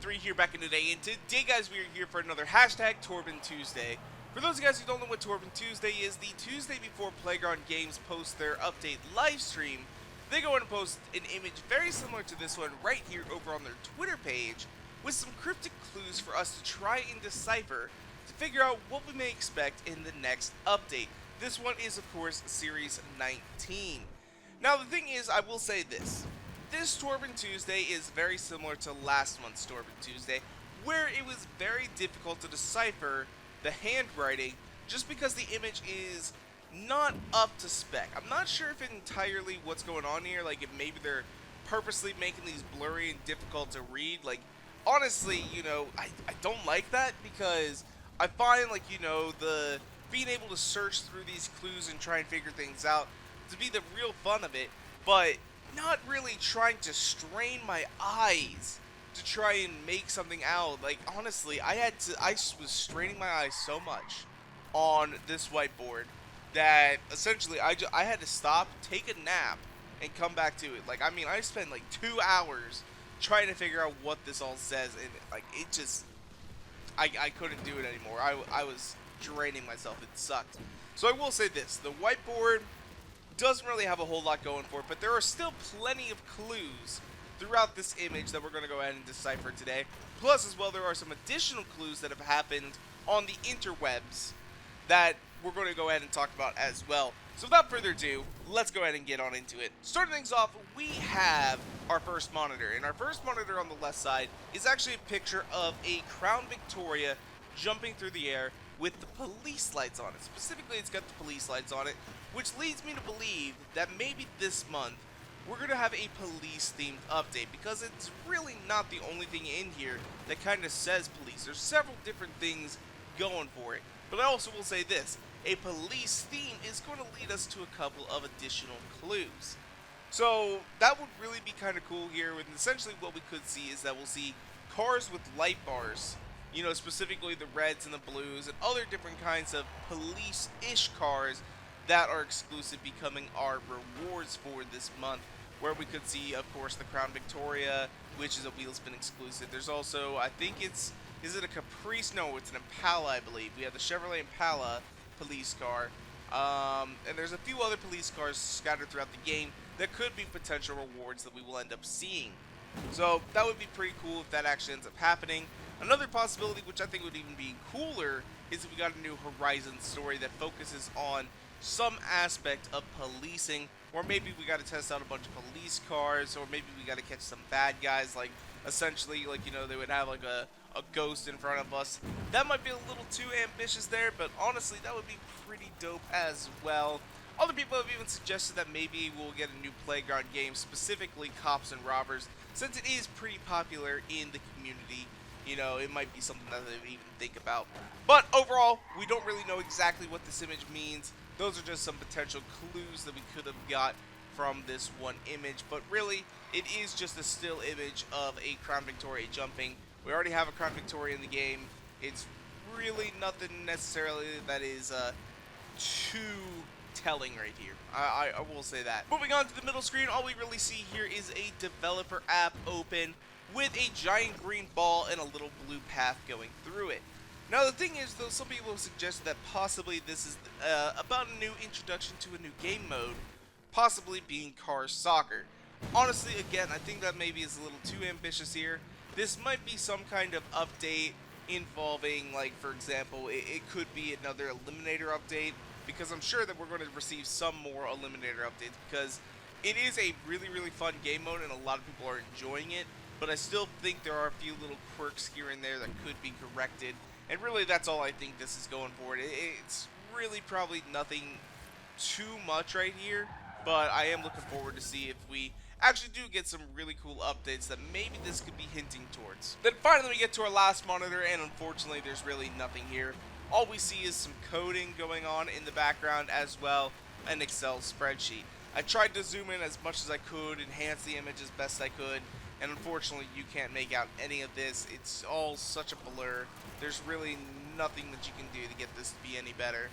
Torben3 here back in today, and today guys we are here for another hashtag Torben Tuesday. For those of you guys who don't know what Torben Tuesday is, the Tuesday before Playground Games post their update live stream, they go and post an image very similar to this one right here over on their Twitter page with some cryptic clues for us to try and decipher to figure out what we may expect in the next update. This one is of course Series 19. Now the thing is, I will say this. This Torben Tuesday is very similar to last month's Torben Tuesday, where it was very difficult to decipher the handwriting just because the image is not up to spec. I'm not sure if entirely what's going on here, like if maybe they're purposely making these blurry and difficult to read. Like, honestly, you know, I don't like that because I find, like, you know, the being able to search through these clues and try and figure things out to be the real fun of it, but not really trying to strain my eyes to try and make something out. Like, honestly, I was straining my eyes so much on this whiteboard that essentially I had to stop, take a nap, and come back to it. Like, I mean, I spent like 2 hours trying to figure out what this all says, and like it just, I couldn't do it anymore. I was draining myself. It sucked. So I will say this: the whiteboard doesn't really have a whole lot going for it, but there are still plenty of clues throughout this image that we're going to go ahead and decipher today. Plus, as well, there are some additional clues that have happened on the interwebs that we're going to go ahead and talk about as well. So without further ado, let's go ahead and get on into it. Starting things off, we have our first monitor, and our first monitor on the left side is actually a picture of a Crown Victoria jumping through the air with the police lights on it. Specifically, it's got the police lights on it, which leads me to believe that maybe this month we're going to have a police-themed update, because it's really not the only thing in here that kind of says police. There's several different things going for it. But I also will say this: a police theme is going to lead us to a couple of additional clues. So that would really be kind of cool here, and essentially what we could see is that we'll see cars with light bars, you know, specifically the reds and the blues and other different kinds of police-ish cars that are exclusive becoming our rewards for this month, where we could see, of course, the Crown Victoria, which is a wheel spin exclusive. There's also, I think is it a Caprice? No, it's an Impala, I believe. We have the Chevrolet Impala police car, and there's a few other police cars scattered throughout the game that could be potential rewards that we will end up seeing. So that would be pretty cool if that actually ends up happening. Another possibility, which I think would even be cooler, is if we got a new Horizon story that focuses on some aspect of policing, or maybe we got to test out a bunch of police cars, or maybe we got to catch some bad guys, like essentially, like, you know, they would have like a ghost in front of us. That might be a little too ambitious there, but honestly that would be pretty dope as well. Other people have even suggested that maybe we'll get a new Playground game, specifically Cops and Robbers, since it is pretty popular in the community. You know, it might be something that they would even think about. But overall, we don't really know exactly what this image means. Those are just some potential clues that we could have got from this one image. But really, it is just a still image of a Crown Victoria jumping. We already have a Crown Victoria in the game. It's really nothing necessarily that is too telling right here. I will say that. Moving on to the middle screen, all we really see here is a developer app open with a giant green ball and a little blue path going through it. Now the thing is, though, some people have suggested that possibly this is about a new introduction to a new game mode, possibly being car soccer. Honestly, again, I think that maybe is a little too ambitious here. This might be some kind of update involving, like, for example, it could be another Eliminator update, because I'm sure that we're going to receive some more Eliminator updates, because it is a really, really fun game mode and a lot of people are enjoying it. But I still think there are a few little quirks here and there that could be corrected. And really, that's all I think this is going for. It's really probably nothing too much right here. But I am looking forward to see if we actually do get some really cool updates that maybe this could be hinting towards. Then finally we get to our last monitor, and unfortunately there's really nothing here. All we see is some coding going on in the background, as well an Excel spreadsheet. I tried to zoom in as much as I could, enhance the image as best I could, and unfortunately you can't make out any of this. It's all such a blur. There's really nothing that you can do to get this to be any better,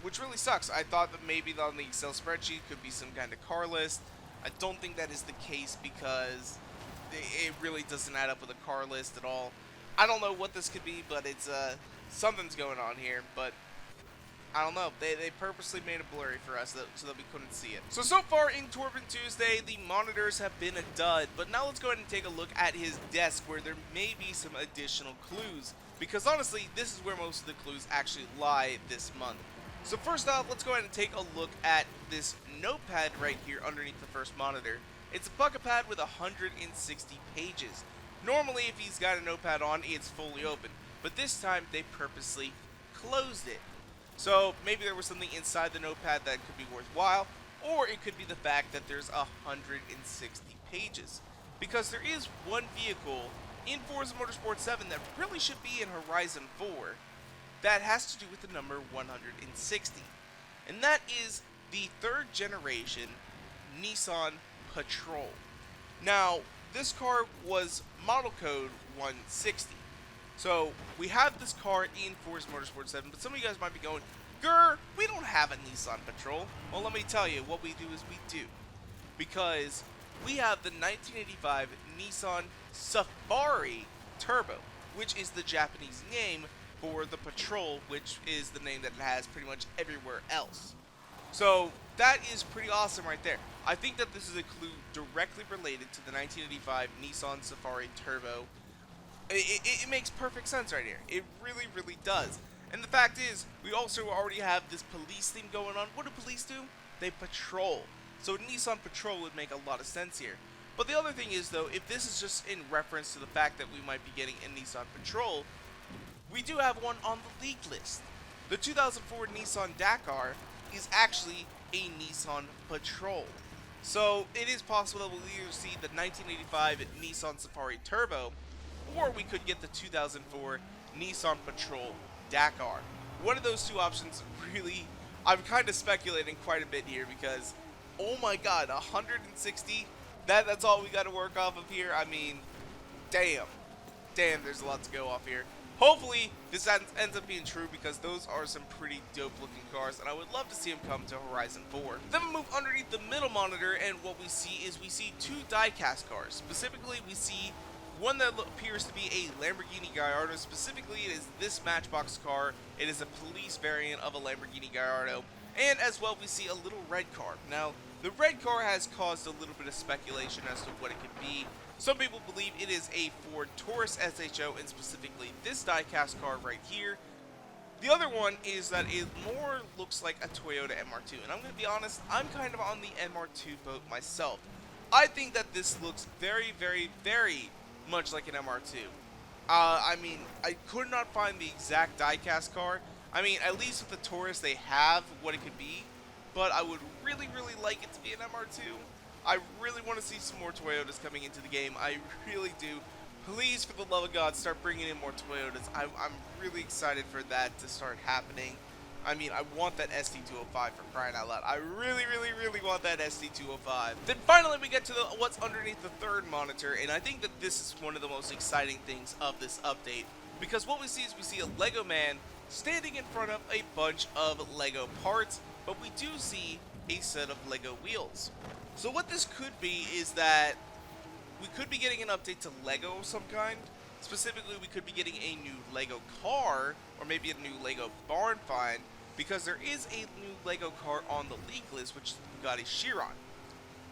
which really sucks. I thought that maybe on the Excel spreadsheet could be some kind of car list. I don't think that is the case, because it really doesn't add up with a car list at all. I don't know what this could be, but it's something's going on here. But I don't know. They purposely made it blurry for us so that we couldn't see it. So far in Torben Tuesday, the monitors have been a dud. But now let's go ahead and take a look at his desk where there may be some additional clues. Because honestly, this is where most of the clues actually lie this month. So first off, let's go ahead and take a look at this notepad right here underneath the first monitor. It's a bucket pad with 160 pages. Normally, if he's got a notepad on, it's fully open. But this time, they purposely closed it. So maybe there was something inside the notepad that could be worthwhile, or it could be the fact that there's 160 pages. Because there is one vehicle in Forza Motorsport 7 that really should be in Horizon 4 that has to do with the number 160. And that is the third generation Nissan Patrol. Now, this car was model code 160. So, we have this car in Forza Motorsport 7, but some of you guys might be going, "Grr, we don't have a Nissan Patrol." Well, let me tell you, what we do is we do. Because we have the 1985 Nissan Safari Turbo, which is the Japanese name for the Patrol, which is the name that it has pretty much everywhere else. So, that is pretty awesome right there. I think that this is a clue directly related to the 1985 Nissan Safari Turbo. It makes perfect sense right here. It really, really does. And the fact is, we also already have this police theme going on. What do police do? They patrol. So Nissan Patrol would make a lot of sense here. But the other thing is, though, if this is just in reference to the fact that we might be getting a Nissan Patrol, we do have one on the leak list. The 2004 Nissan Dakar is actually a Nissan Patrol. So it is possible that we'll either see the 1985 Nissan Safari Turbo, or we could get the 2004 Nissan Patrol Dakar. One of those two options really, I'm kind of speculating quite a bit here because, oh my god, 160, that's all we got to work off of here. I mean, damn, there's a lot to go off here. Hopefully, this ends up being true because those are some pretty dope looking cars and I would love to see them come to Horizon 4. Then we move underneath the middle monitor and what we see is we see two diecast cars. Specifically, we see one that appears to be a Lamborghini Gallardo. Specifically, it is this Matchbox car. It is a police variant of a Lamborghini Gallardo. And as well, we see a little red car. Now, the red car has caused a little bit of speculation as to what it could be. Some people believe it is a Ford Taurus SHO, and specifically this diecast car right here. The other one is that it more looks like a Toyota MR2. And I'm going to be honest, I'm kind of on the MR2 boat myself. I think that this looks very, very, very much like an MR2. I mean, I could not find the exact diecast car. I mean, at least with the Taurus, they have what it could be. But I would really, really like it to be an MR2. I really want to see some more Toyotas coming into the game. I really do. Please, for the love of God, start bringing in more Toyotas. I'm really excited for that to start happening. I mean, I want that ST205 for crying out loud. I really, really, really want that ST205. Then finally, we get to what's underneath the third monitor, and I think that this is one of the most exciting things of this update. Because what we see is we see a Lego man standing in front of a bunch of Lego parts, but we do see a set of Lego wheels. So what this could be is that we could be getting an update to Lego of some kind. Specifically, we could be getting a new Lego car, or maybe a new Lego barn find, because there is a new Lego car on the leak list, which is the Bugatti Chiron.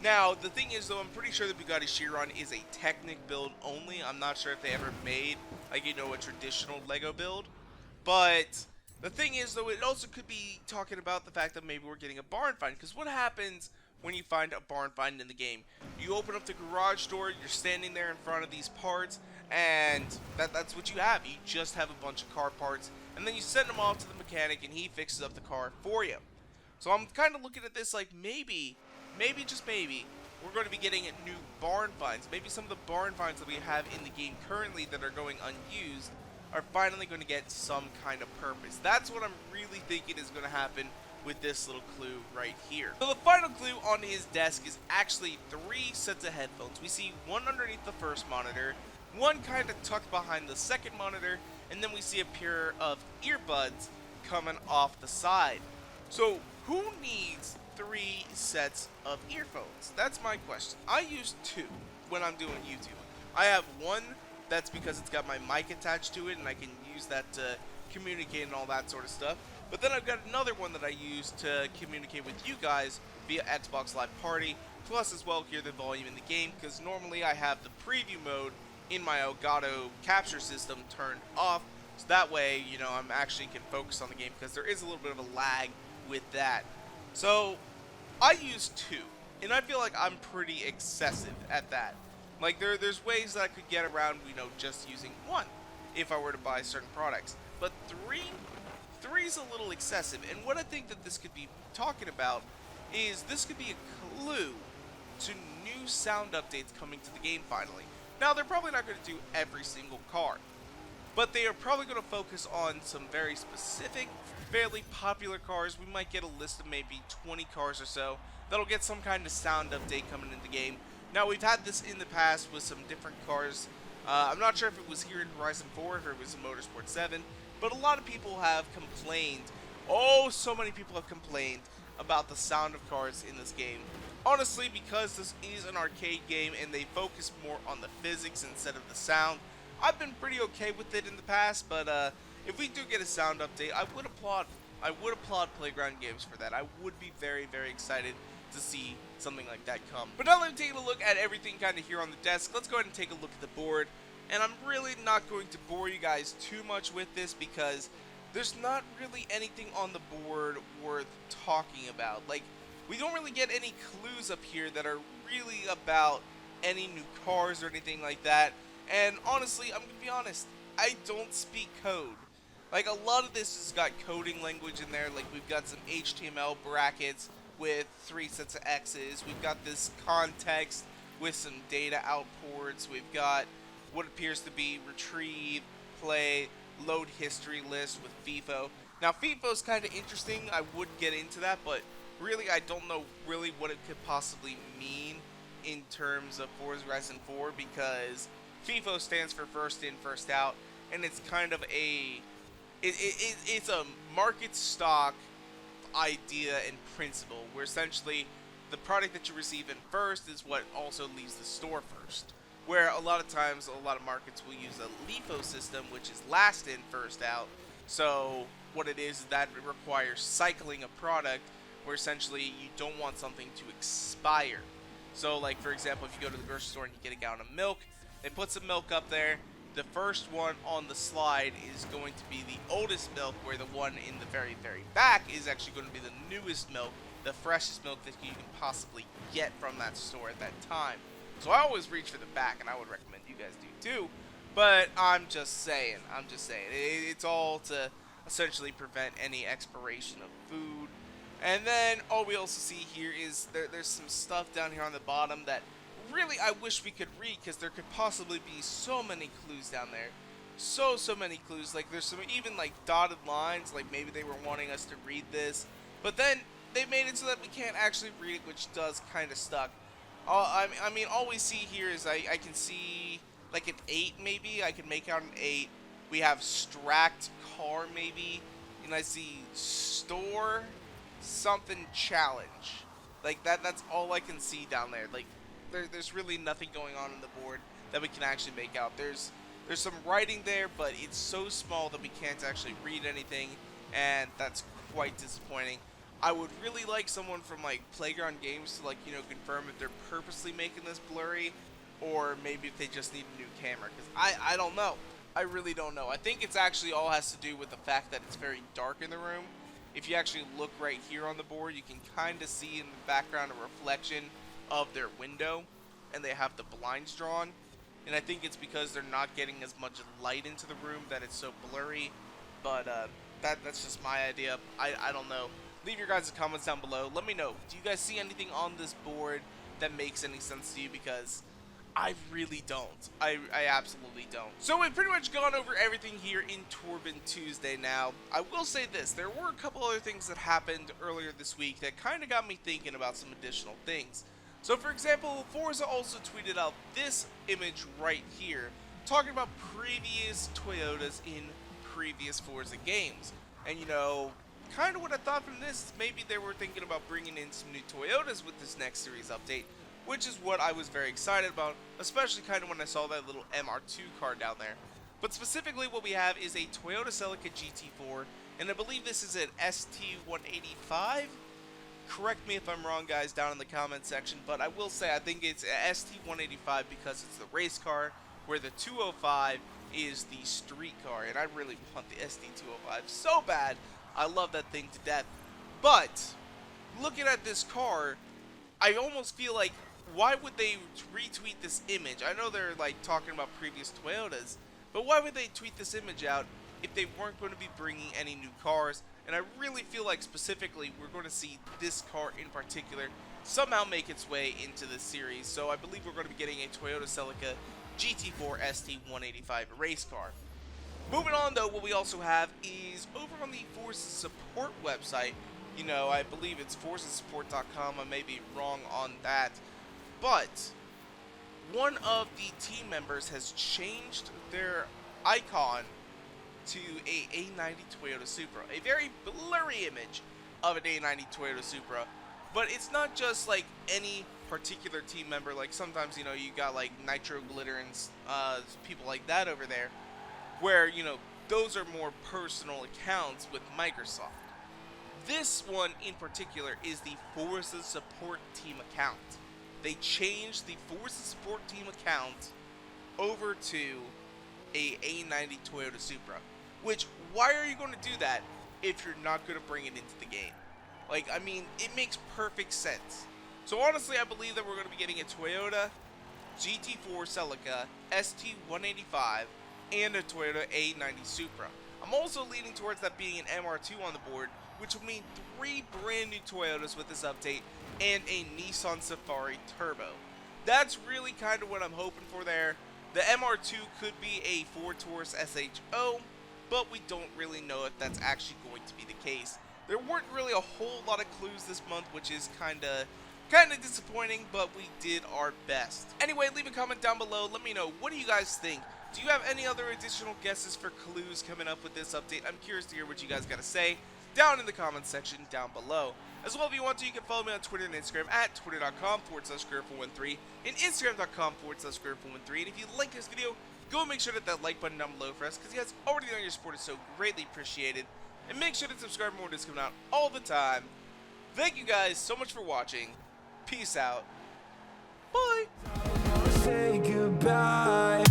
Now, the thing is, though, I'm pretty sure the Bugatti Chiron is a Technic build only. I'm not sure if they ever made, like, you know, a traditional Lego build. But the thing is, though, it also could be talking about the fact that maybe we're getting a barn find, because what happens when you find a barn find in the game? You open up the garage door, you're standing there in front of these parts, and that's what you have. You just have a bunch of car parts, and then you send them off to the mechanic, and he fixes up the car for you. So I'm kind of looking at this like maybe, just maybe, we're going to be getting new barn finds. Maybe some of the barn finds that we have in the game currently that are going unused are finally going to get some kind of purpose. That's what I'm really thinking is going to happen with this little clue right here. So the final clue on his desk is actually 3 sets of headphones. We see one underneath the first monitor, one kind of tucked behind the second monitor, and then we see a pair of earbuds coming off the side. So who needs 3 sets of earphones? That's my question. I use 2 when I'm doing YouTube. I have one that's because it's got my mic attached to it and I can use that to communicate and all that sort of stuff. But then I've got another one that I use to communicate with you guys via Xbox Live Party, plus as well hear the volume in the game, because normally I have the preview mode in my Elgato capture system turned off, so that way, you know, I'm actually can focus on the game, because there is a little bit of a lag with that. So, I use two, and I feel like I'm pretty excessive at that. Like, there's ways that I could get around, you know, just using one, if I were to buy certain products. But three's a little excessive, and what I think that this could be talking about is this could be a clue to new sound updates coming to the game finally. Now, they're probably not going to do every single car, but they are probably going to focus on some very specific, fairly popular cars. We might get a list of maybe 20 cars or so that'll get some kind of sound update coming in the game. Now, we've had this in the past with some different cars. I'm not sure if it was here in Horizon 4 or if it was in Motorsport 7, but a lot of people have complained, so many people have complained about the sound of cars in this game. Honestly, because this is an arcade game and they focus more on the physics instead of the sound, I've been pretty okay with it in the past, but if we do get a sound update, I would applaud Playground Games for that. I would be very, very excited to see something like that come. But now that I'm taking a look at everything kind of here on the desk, let's go ahead and take a look at the board. And I'm really not going to bore you guys too much with this because there's not really anything on the board worth talking about. Like, we don't really get any clues up here that are really about any new cars or anything like that. And honestly, I'm going to be honest, I don't speak code. Like, a lot of this has got coding language in there. Like, we've got some HTML brackets with 3 sets of X's. We've got this context with some data outports. We've got what appears to be retrieve, play, load history list with FIFO. Now, FIFO's kind of interesting. I would get into that, but really, I don't know really what it could possibly mean in terms of Forza Horizon 4, because FIFO stands for first in, first out, and it's kind of it's a market stock idea and principle, where essentially the product that you receive in first is what also leaves the store first. Where a lot of times, a lot of markets will use a LIFO system, which is last in, first out. So what it is that it requires cycling a product, where essentially you don't want something to expire. So, like, for example, if you go to the grocery store and you get a gallon of milk, they put some milk up there. The first one on the slide is going to be the oldest milk, where the one in the very, very back is actually going to be the newest milk, the freshest milk that you can possibly get from that store at that time. So I always reach for the back, and I would recommend you guys do too. But I'm just saying. It's all to essentially prevent any expiration of food. And then all we also see here is there's some stuff down here on the bottom that really I wish we could read, because there could possibly be so many clues down there. So many clues. Like, there's some even like dotted lines, like maybe they were wanting us to read this. But then they made it so that we can't actually read it, which does kind of suck. I mean, all we see here is I can see like an 8 maybe. I can make out an 8. We have Stract car maybe. And I see store something challenge. Like, that's all I can see down there. Like, there's really nothing going on the board that we can actually make out. There's some writing there, but it's so small that we can't actually read anything. And that's quite disappointing. I would really like someone from, like, Playground Games to, like, you know, confirm if they're purposely making this blurry, or maybe if they just need a new camera, because I don't know. I really don't know. I think it's actually all has to do with the fact that it's very dark in the room. If you actually look right here on the board, you can kind of see in the background a reflection of their window, and they have the blinds drawn, and I think it's because they're not getting as much light into the room that it's so blurry, but that's just my idea. I don't know. Leave your guys' comments down below. Let me know. Do you guys see anything on this board that makes any sense to you? Because I really don't. I absolutely don't. So we've pretty much gone over everything here in Torben Tuesday now. I will say this. There were a couple other things that happened earlier this week that kind of got me thinking about some additional things. So, for example, Forza also tweeted out this image right here, talking about previous Toyotas in previous Forza games. And, you know, kind of what I thought from this, maybe they were thinking about bringing in some new Toyotas with this next series update, which is what I was very excited about, especially kind of when I saw that little MR2 car down there. But specifically what we have is a Toyota Celica GT4, and I believe this is an ST185. Correct me if I'm wrong, guys, down in the comment section, but I will say I think it's a ST185 because it's the race car, where the 205 is the street car, and I really want the ST205 so bad. I love that thing to death. But looking at this car, I almost feel like, why would they retweet this image? I know they're like talking about previous Toyotas, but why would they tweet this image out if they weren't going to be bringing any new cars? And I really feel like specifically we're going to see this car in particular somehow make its way into this series. So I believe we're going to be getting a Toyota Celica GT4 ST185 race car. Moving on though, what we also have is over on the Forza support website. You know, I believe it's ForzaSupport.com. I may be wrong on that. But one of the team members has changed their icon to a A90 Toyota Supra. A very blurry image of an A90 Toyota Supra. But it's not just like any particular team member. Like sometimes, you know, you got like Nitro Glitter and people like that over there, where, you know, those are more personal accounts with Microsoft. This one in particular is the Forza support team account. They changed the Forza support team account over to a A90 Toyota Supra. Which, why are you going to do that if you're not going to bring it into the game? Like, I mean, it makes perfect sense. So honestly, I believe that we're going to be getting a Toyota GT4 Celica ST185 and a Toyota A90 Supra. I'm also leaning towards that being an MR2 on the board, which would mean 3 brand new Toyotas with this update and a Nissan Safari Turbo. That's really kind of what I'm hoping for there. The MR2 could be a Ford Taurus SHO, but we don't really know if that's actually going to be the case. There weren't really a whole lot of clues this month, which is kind of disappointing, but we did our best. Anyway, leave a comment down below. Let me know, what do you guys think? Do you have any other additional guesses for clues coming up with this update? I'm curious to hear what you guys got to say down in the comments section down below. As well, if you want to, you can follow me on Twitter and Instagram at twitter.com/Square413 and Instagram.com/Square413. And if you like this video, go and make sure to hit that like button down below for us, because you guys already know your support is so greatly appreciated. And make sure to subscribe for more videos coming out all the time. Thank you guys so much for watching. Peace out. Bye. Say goodbye.